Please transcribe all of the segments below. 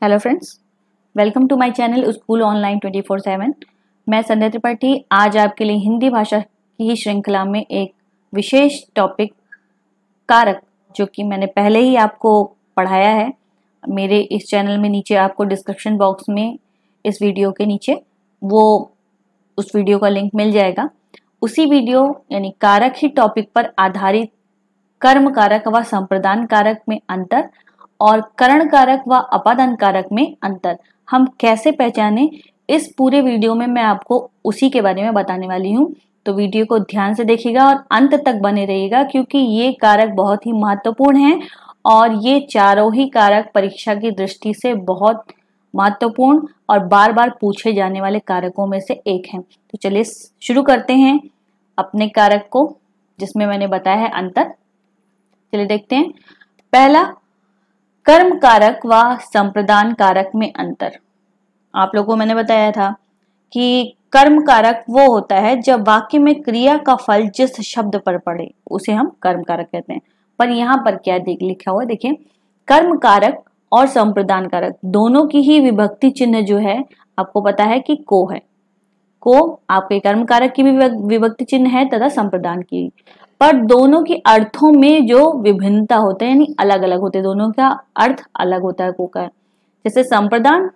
Hello friends, welcome to my channel school online 24/7। मैं संध्या त्रिपाठी आज आपके लिए हिंदी भाषा की ही श्रृंखला में एक विशेष टॉपिक कारक, जो कि मैंने पहले ही आपको पढ़ाया है मेरे इस चैनल में। नीचे आपको डिस्क्रिप्शन बॉक्स में इस वीडियो के नीचे उस वीडियो का लिंक मिल जाएगा। उसी वीडियो यानी कारक ही टॉपिक पर आधारित कर्म कारक व संप्रदान कारक में अंतर और करण कारक व अपादान कारक में अंतर हम कैसे पहचाने, इस पूरे वीडियो में मैं आपको उसी के बारे में बताने वाली हूँ। तो वीडियो को ध्यान से देखिएगा और अंत तक बने रहिएगा, क्योंकि ये कारक बहुत ही महत्वपूर्ण हैं और ये चारों ही कारक परीक्षा की दृष्टि से बहुत महत्वपूर्ण और बार बार पूछे जाने वाले कारकों में से एक है। तो चलिए शुरू करते हैं अपने कारक को, जिसमें मैंने बताया है अंतर। चलिए देखते हैं। पहला, कर्म कारक व संप्रदान कारक में अंतर। आप लोगों को मैंने बताया था कि कर्म कारक वो होता है जब वाक्य में क्रिया का फल जिस शब्द पर पड़े उसे हम कर्म कारक कहते हैं। पर यहाँ पर क्या लिखा हुआ है, देखिए, कर्म कारक और संप्रदान कारक दोनों की ही विभक्ति चिन्ह जो है आपको पता है कि को है। को आपके कर्म कारक की भी विभक्ति चिन्ह है तथा संप्रदान की, पर दोनों के अर्थों में जो विभिन्नता होते हैं, यानी अलग अलग होते हैं, दोनों का अर्थ अलग होता है को का। जैसे संप्रदान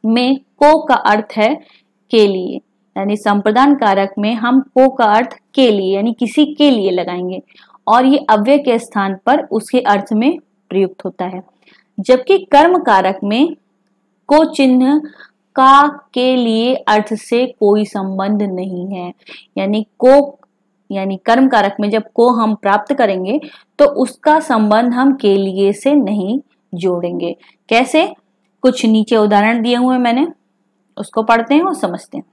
में को का अर्थ है के लिए, यानी संप्रदान कारक में हम को का अर्थ के लिए यानी किसी के लिए लगाएंगे और ये अव्यय के स्थान पर उसके अर्थ में प्रयुक्त होता है। जबकि कर्म कारक में को चिन्ह का के लिए अर्थ से कोई संबंध नहीं है, यानी कर्म कारक में जब को हम प्राप्त करेंगे तो उसका संबंध हम के लिए से नहीं जोड़ेंगे। कैसे? कुछ नीचे उदाहरण दिए हुए मैंने, उसको पढ़ते हैं और समझते हैं।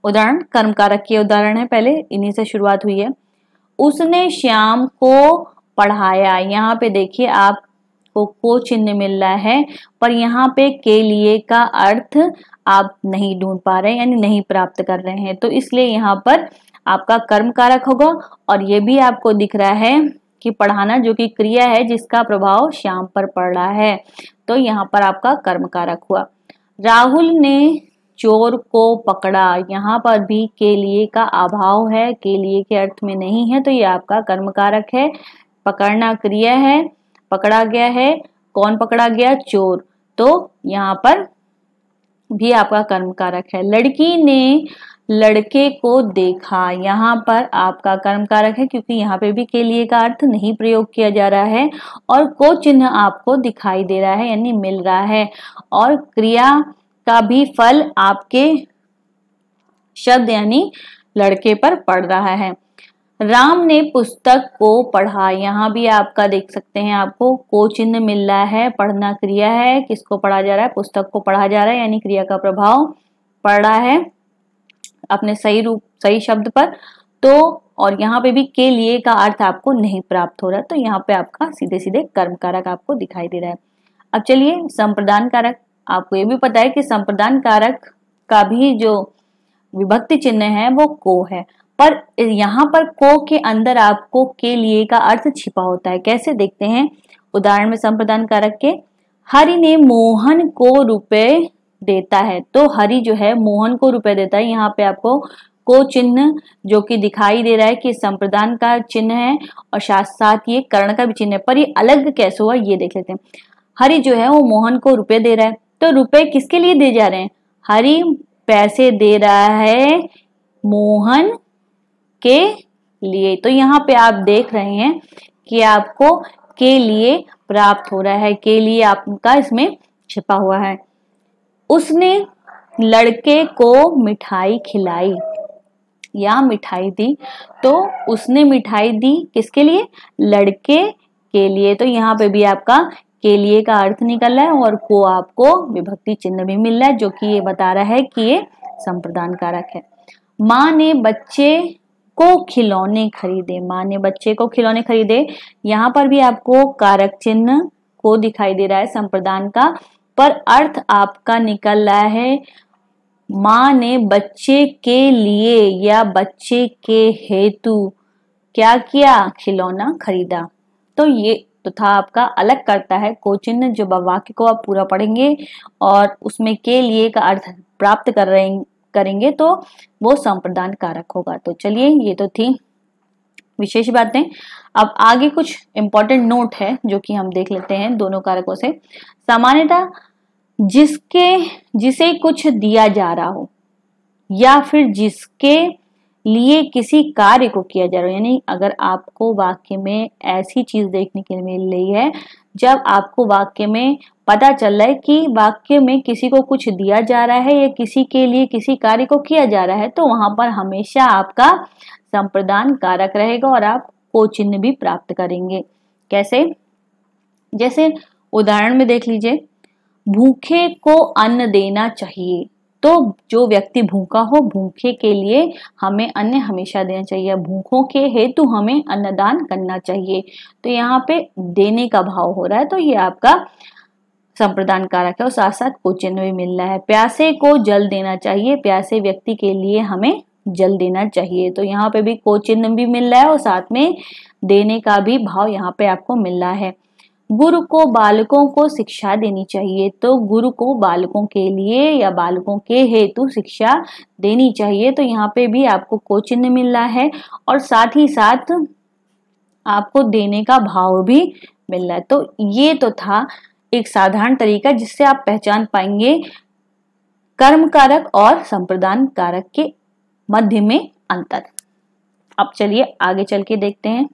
उदाहरण, कर्म कारक के उदाहरण है, पहले इन्हीं से शुरुआत हुई है। उसने श्याम को पढ़ाया। यहाँ पे देखिए आपको को चिन्ह मिल रहा है, पर यहाँ पे के लिए का अर्थ आप नहीं ढूंढ पा रहे हैं, यानी नहीं प्राप्त कर रहे हैं, तो इसलिए यहाँ पर आपका कर्म कारक होगा। और ये भी आपको दिख रहा है कि पढ़ाना जो कि क्रिया है जिसका प्रभाव श्याम पर पड़ रहा है, तो यहाँ पर आपका कर्म कारक हुआ। राहुल ने चोर को पकड़ा। यहाँ पर भी के लिए का अभाव है, के लिए के अर्थ में नहीं है, तो ये आपका कर्म कारक है। पकड़ना क्रिया है, पकड़ा गया है, कौन पकड़ा गया? चोर, तो यहाँ पर भी आपका कर्म कारक है। लड़की ने लड़के को देखा। यहाँ पर आपका कर्म कारक है, क्योंकि यहाँ पे भी के लिए का अर्थ नहीं प्रयोग किया जा रहा है और को चिन्ह आपको दिखाई दे रहा है, यानी मिल रहा है, और क्रिया का भी फल आपके शब्द यानी लड़के पर पड़ रहा है। राम ने पुस्तक को पढ़ा। यहाँ भी आपका देख सकते हैं, आपको को चिन्ह मिल रहा है, पढ़ना क्रिया है, किसको पढ़ा जा रहा है? पुस्तक को पढ़ा जा रहा है, यानी क्रिया का प्रभाव पड़ रहा है अपने सही शब्द पर। तो और यहाँ पे भी के लिए का अर्थ आपको नहीं प्राप्त हो रहा, तो यहाँ पे आपका सीधे सीधे कर्म कारक आपको दिखाई दे रहा है। अब चलिए संप्रदान कारक। आपको ये भी पता है कि संप्रदान कारक का भी जो विभक्ति चिन्ह है वो को है, पर यहाँ पर को के अंदर आपको के लिए का अर्थ छिपा होता है। कैसे? देखते हैं उदाहरण में संप्रदान कारक के। हरि ने मोहन को रुपए देता है, तो हरि जो है मोहन को रुपए देता है। यहाँ पे आपको को चिन्ह जो कि दिखाई दे रहा है कि संप्रदान का चिन्ह है और साथ साथ ये कर्ण का भी चिन्ह है, पर ये अलग कैसे हुआ ये देख लेते हैं। हरि जो है वो मोहन को रुपए दे रहा है, तो रुपए किसके लिए दे जा रहे हैं? हरि पैसे दे रहा है मोहन के लिए, तो यहाँ पे आप देख रहे हैं कि आपको के लिए प्राप्त हो रहा है, के लिए आपका इसमें छिपा हुआ है। उसने लड़के को मिठाई खिलाई या मिठाई दी, तो उसने मिठाई दी किसके लिए? लड़के के लिए, तो यहाँ पे भी आपका के लिए का अर्थ निकल रहा है और को आपको विभक्ति चिन्ह भी मिल रहा है, जो कि ये बता रहा है कि ये संप्रदान कारक है। माँ ने बच्चे को खिलौने खरीदे। माँ ने बच्चे को खिलौने खरीदे, यहाँ पर भी आपको कारक चिन्ह को दिखाई दे रहा है संप्रदान का, पर अर्थ आपका निकल रहा है माँ ने बच्चे के लिए या बच्चे के हेतु क्या किया? खिलौना खरीदा। तो ये तो था आपका अलग करता है को चिन्ह। जब वाक्य को आप पूरा पढ़ेंगे और उसमें के लिए का अर्थ प्राप्त करेंगे तो वो संप्रदान कारक होगा। तो चलिए, ये तो थी विशेष बातें। अब आगे कुछ इंपॉर्टेंट नोट है जो कि हम देख लेते हैं दोनों कारकों से। सामान्यतः जिसे कुछ दिया जा रहा हो या फिर जिसके लिए किसी कार्य को किया जा रहा हो, यानी अगर आपको वाक्य में ऐसी चीज देखने के लिए मिल रही है जब आपको वाक्य में पता चल रहा है कि वाक्य में किसी को कुछ दिया जा रहा है या किसी के लिए किसी कार्य को किया जा रहा है, तो वहां पर हमेशा आपका संप्रदान कारक रहेगा और आप को चिन्ह भी प्राप्त करेंगे। कैसे? जैसे उदाहरण में देख लीजिए, भूखे को अन्न देना चाहिए। तो जो व्यक्ति भूखा हो, भूखे के लिए हमें अन्न हमेशा देना चाहिए, भूखों के हेतु हमें अन्नदान करना चाहिए। तो यहाँ पे देने का भाव हो रहा है, तो ये आपका संप्रदान कारक है और साथ साथ को चिन्ह भी मिल रहा है। प्यासे को जल देना चाहिए, प्यासे व्यक्ति के लिए हमें जल देना चाहिए। तो यहाँ पे भी को चिन्ह भी मिल रहा है और साथ में देने का भी भाव यहाँ पे आपको मिल रहा है। गुरु को बालकों को शिक्षा देनी चाहिए। तो गुरु को बालकों के लिए या बालकों के हेतु शिक्षा देनी चाहिए। तो यहाँ पे भी आपको को चिन्ह मिल रहा है और साथ ही साथ आपको देने का भाव भी मिल रहा है। तो ये तो था एक साधारण तरीका जिससे आप पहचान पाएंगे कर्म कारक और संप्रदान कारक के मध्य में अंतर। अब चलिए आगे चल के देखते हैं,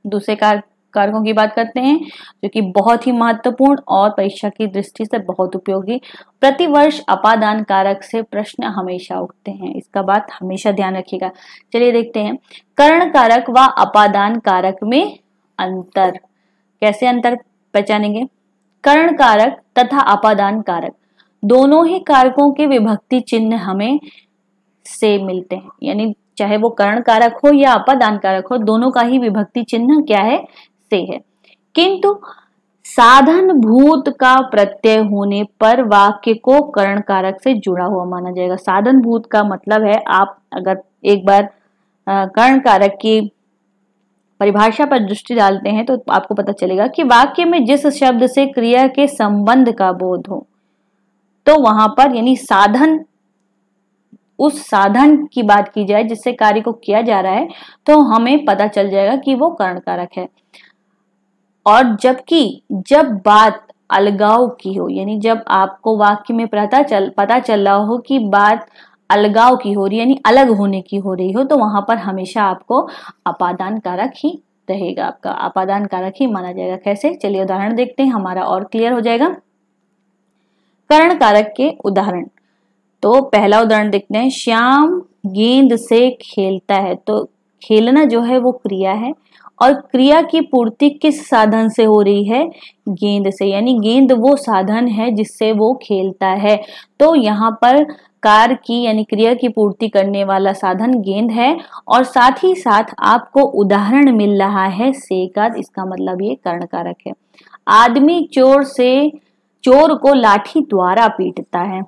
दूसरे कारकों की बात करते हैं जो कि बहुत ही महत्वपूर्ण और परीक्षा की दृष्टि से बहुत उपयोगी। प्रतिवर्ष अपादान कारक से प्रश्न हमेशा उठते हैं, इसका बात हमेशा ध्यान रखिएगा। चलिए देखते हैं कर्ण कारक व अपादान कारक में अंतर। कैसे अंतर पहचानेंगे? कर्ण कारक तथा अपादान कारक दोनों ही कारकों के विभक्ति चिन्ह हमें से मिलते हैं, यानी चाहे वो कर्ण कारक हो या अपादान कारक हो, दोनों का ही विभक्ति चिन्ह क्या है? से है। किंतु साधन भूत का प्रत्यय होने पर वाक्य को कर्ण कारक से जुड़ा हुआ माना जाएगा। साधन भूत का मतलब है, आप अगर एक बार कर्ण कारक की परिभाषा पर दृष्टि डालते हैं तो आपको पता चलेगा कि वाक्य में जिस शब्द से क्रिया के संबंध का बोध हो, तो वहां पर यानी साधन, उस साधन की बात की जाए जिससे कार्य को किया जा रहा है, तो हमें पता चल जाएगा कि वो कर्ण कारक है। और जबकि जब बात अलगाव की हो, यानी जब आपको वाक्य में पता चल रहा हो कि बात अलगाव की हो रही, यानी अलग होने की हो रही हो, तो वहां पर हमेशा आपको अपादान कारक ही रहेगा, आपका अपादान कारक ही माना जाएगा। कैसे? चलिए उदाहरण देखते हैं, हमारा और क्लियर हो जाएगा। कर्ण कारक के उदाहरण, तो पहला उदाहरण देखते हैं, श्याम गेंद से खेलता है। तो खेलना जो है वो क्रिया है और क्रिया की पूर्ति किस साधन से हो रही है? गेंद से, यानी गेंद वो साधन है जिससे वो खेलता है। तो यहाँ पर कार्य की यानी क्रिया की पूर्ति करने वाला साधन गेंद है और साथ ही साथ आपको उदाहरण मिल रहा है से का, इसका मतलब ये कर्ण कारक है। आदमी चोर को लाठी द्वारा पीटता है।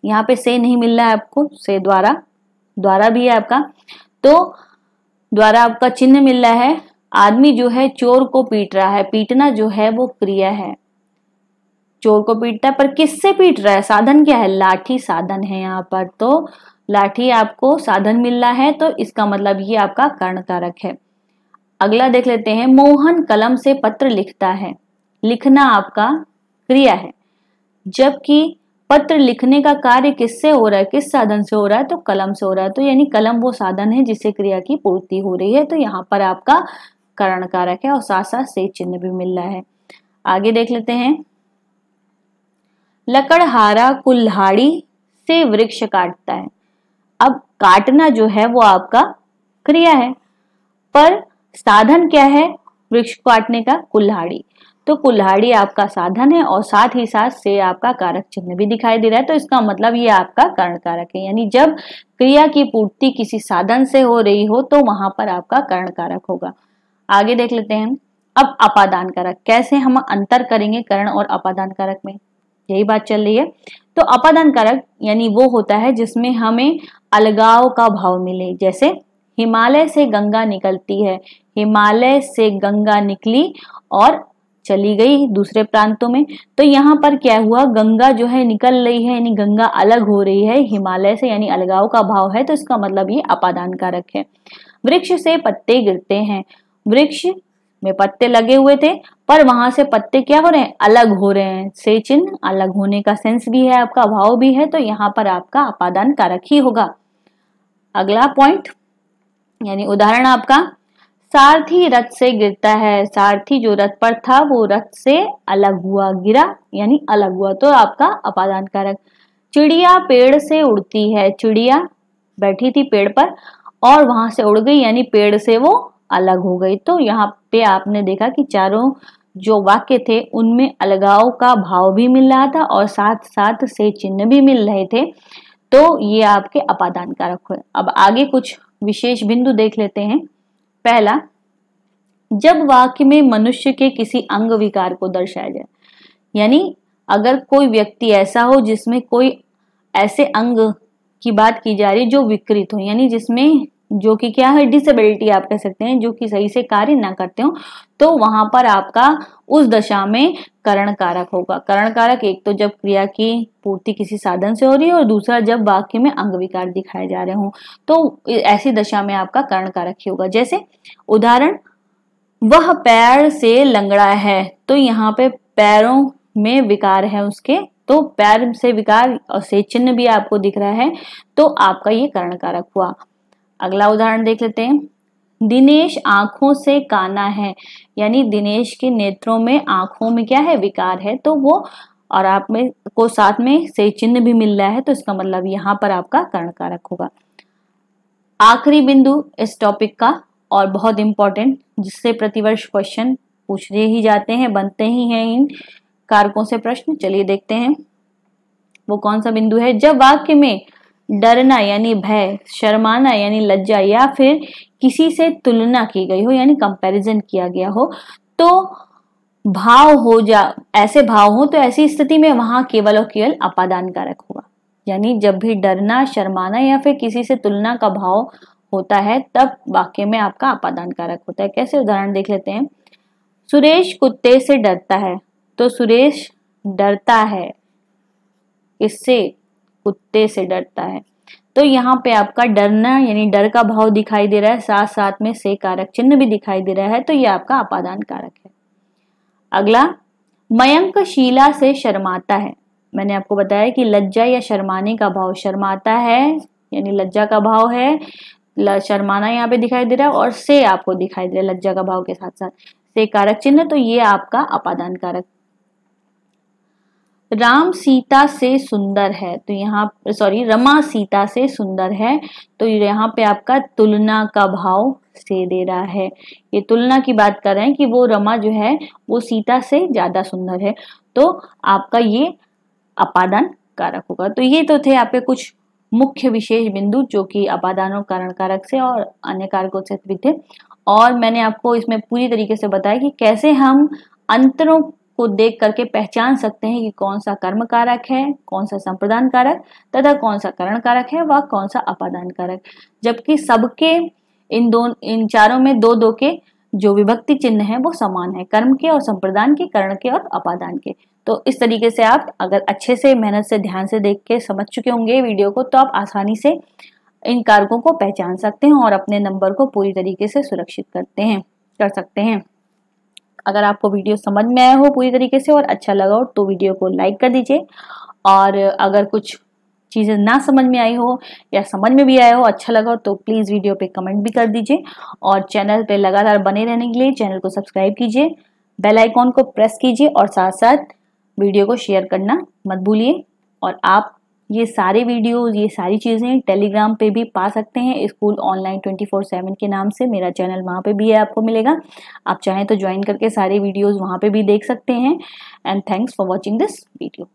यहाँ पे से नहीं मिल रहा है आपको, से द्वारा भी है आपका, तो द्वारा आपका चिन्ह मिल रहा है। आदमी जो है चोर को पीट रहा है, पीटना जो है वो क्रिया है, चोर को पीटता है, पर किससे पीट रहा है? साधन क्या है? लाठी साधन है यहाँ पर, तो लाठी आपको साधन मिल रहा है, तो इसका मतलब ये आपका कर्ण कारक है। अगला देख लेते हैं, मोहन कलम से पत्र लिखता है। लिखना आपका क्रिया है, जबकि पत्र लिखने का कार्य किससे हो रहा है, किस साधन से हो रहा है? तो कलम से हो रहा है। तो यानी कलम वो साधन है जिससे क्रिया की पूर्ति हो रही है, तो यहाँ पर आपका कर्ण कारक है और साथ साथ से चिन्ह भी मिल रहा है। आगे देख लेते हैं, लकड़हारा कुल्हाड़ी से वृक्ष काटता है। अब काटना जो है वो आपका क्रिया है, पर साधन क्या है वृक्ष काटने का? कुल्हाड़ी। तो कुल्हाड़ी आपका साधन है और साथ ही साथ से आपका कारक चिन्ह भी दिखाई दे रहा है, तो इसका मतलब ये आपका कर्ण कारक है। यानी जब क्रिया की पूर्ति किसी साधन से हो रही हो तो वहां पर आपका कर्ण कारक होगा। आगे देख लेते हैं, अब अपादान कारक, कैसे हम अंतर करेंगे कर्ण और अपादान कारक में, यही बात चल रही है। तो अपादान कारक यानी वो होता है जिसमें हमें अलगाव का भाव मिले। जैसे हिमालय से गंगा निकलती है, हिमालय से गंगा निकली और चली गई दूसरे प्रांतों में। तो यहाँ पर क्या हुआ, गंगा जो है निकल रही है, यानी गंगा अलग हो रही है हिमालय से, यानी अलगाव का भाव है, तो इसका मतलब ये अपादान कारक है। वृक्ष से पत्ते गिरते हैं, वृक्ष में पत्ते लगे हुए थे पर वहां से पत्ते क्या हो रहे हैं, अलग हो रहे हैं। से चिन्ह अलग होने का सेंस भी है, आपका भाव भी है, तो यहाँ पर आपका अपादान कारक ही होगा। अगला पॉइंट यानी उदाहरण आपका, सारथी रथ से गिरता है, सारथी जो रथ पर था वो रथ से अलग हुआ, गिरा यानी अलग हुआ, तो आपका अपादान कारक। चिड़िया पेड़ से उड़ती है, चिड़िया बैठी थी पेड़ पर और वहां से उड़ गई, यानी पेड़ से वो अलग हो गई। तो यहाँ पे आपने देखा कि चारों जो वाक्य थे उनमें अलगाव का भाव भी मिल रहा था और साथ साथ से चिन्ह भी मिल रहे थे, तो ये आपके अपादान कारक हुए। अब आगे कुछ विशेष बिंदु देख लेते हैं। पहला, जब वाक्य में मनुष्य के किसी अंग विकार को दर्शाया जाए, यानी अगर कोई व्यक्ति ऐसा हो जिसमें कोई ऐसे अंग की बात की जा रही जो विकृत हो, यानी जिसमें जो कि क्या है, डिसेबिलिटी आप कह सकते हैं, जो कि सही से कार्य ना करते हो, तो वहां पर आपका उस दशा में करण कारक होगा। करण कारक एक तो जब क्रिया की पूर्ति किसी साधन से हो रही है और दूसरा जब वाक्य में अंग विकार दिखाए जा रहे हो, तो ऐसी दशा में आपका करण कारक ही होगा। जैसे उदाहरण, वह पैर से लंगड़ा है, तो यहाँ पे पैरों में विकार है उसके, तो पैर से विकार और से चिन्ह भी आपको दिख रहा है, तो आपका ये करण कारक हुआ। अगला उदाहरण देख लेते हैं। दिनेश आंखों से काना है, यानी दिनेश के नेत्रों में आंखों में क्या है, विकार है, तो वो और आप में को साथ में से चिन्ह भी मिल रहा है, तो इसका मतलब यहाँ पर आपका करण कारक होगा। आखिरी बिंदु इस टॉपिक का और बहुत इंपॉर्टेंट, जिससे प्रतिवर्ष क्वेश्चन पूछे ही जाते हैं, बनते ही हैं इन कारकों से प्रश्न। चलिए देखते हैं वो कौन सा बिंदु है। जब वाक्य में डरना यानी भय, शर्माना यानी लज्जा या फिर किसी से तुलना की गई हो यानी कंपैरिजन किया गया हो, तो ऐसे भाव हो, तो ऐसी स्थिति में वहां केवल और केवल अपादान कारक होगा। यानी जब भी डरना, शर्माना या फिर किसी से तुलना का भाव होता है तब वाक्य में आपका अपादान कारक होता है। कैसे, उदाहरण देख लेते हैं। सुरेश कुत्ते से डरता है, तो सुरेश डरता है, इससे कुत्ते से डरता है, तो यहाँ पे आपका डरना यानी डर का भाव दिखाई दे रहा है, साथ साथ में से कारक चिन्ह भी दिखाई दे रहा है, तो ये आपका अपादान कारक है। अगला, मयंक शीला से शर्माता है। मैंने आपको बताया कि लज्जा या शर्माने का भाव, शर्माता है यानी लज्जा का भाव है, शर्माना यहाँ पे दिखाई दे रहा है और से आपको दिखाई दे रहा है लज्जा का भाव के साथ साथ से कारक चिन्ह, तो ये आपका अपादान कारक। राम सीता से सुंदर है, तो यहाँ रमा सीता से सुंदर है, तो यहाँ पे आपका तुलना का भाव से दे रहा है। ये तुलना की बात कर रहे हैं कि वो रमा जो है वो सीता से ज्यादा सुंदर है, तो आपका ये अपादान कारक होगा। तो ये तो थे आपके कुछ मुख्य विशेष बिंदु जो कि अपादान और करण कारक से और अन्य कारकों से भी थे, और मैंने आपको इसमें पूरी तरीके से बताया कि कैसे हम अंतरों को देख करके पहचान सकते हैं कि कौन सा कर्म कारक है, कौन सा संप्रदान कारक तथा कौन सा करण कारक है व कौन सा अपादान कारक, जबकि सबके इन चारों में दो दो के जो विभक्ति चिन्ह है वो समान है, कर्म के और संप्रदान के, करण के और अपादान के। तो इस तरीके से आप अगर अच्छे से मेहनत से ध्यान से देख के समझ चुके होंगे वीडियो को, तो आप आसानी से इन कारकों को पहचान सकते हैं और अपने नंबर को पूरी तरीके से सुरक्षित कर सकते हैं। अगर आपको वीडियो समझ में आया हो पूरी तरीके से और अच्छा लगा हो तो वीडियो को लाइक कर दीजिए, और अगर कुछ चीज़ें ना समझ में आई हो या समझ में भी आया हो, अच्छा लगा हो, तो प्लीज़ वीडियो पे कमेंट भी कर दीजिए, और चैनल पे लगातार बने रहने के लिए चैनल को सब्सक्राइब कीजिए, बेल आइकॉन को प्रेस कीजिए और साथ साथ वीडियो को शेयर करना मत भूलिए। और आप ये सारे वीडियोस, ये सारी चीज़ें टेलीग्राम पे भी पा सकते हैं, स्कूल ऑनलाइन 24/7 के नाम से मेरा चैनल वहाँ पे भी है, आपको मिलेगा। आप चाहें तो ज्वाइन करके सारे वीडियोस वहाँ पे भी देख सकते हैं। And thanks for watching this video.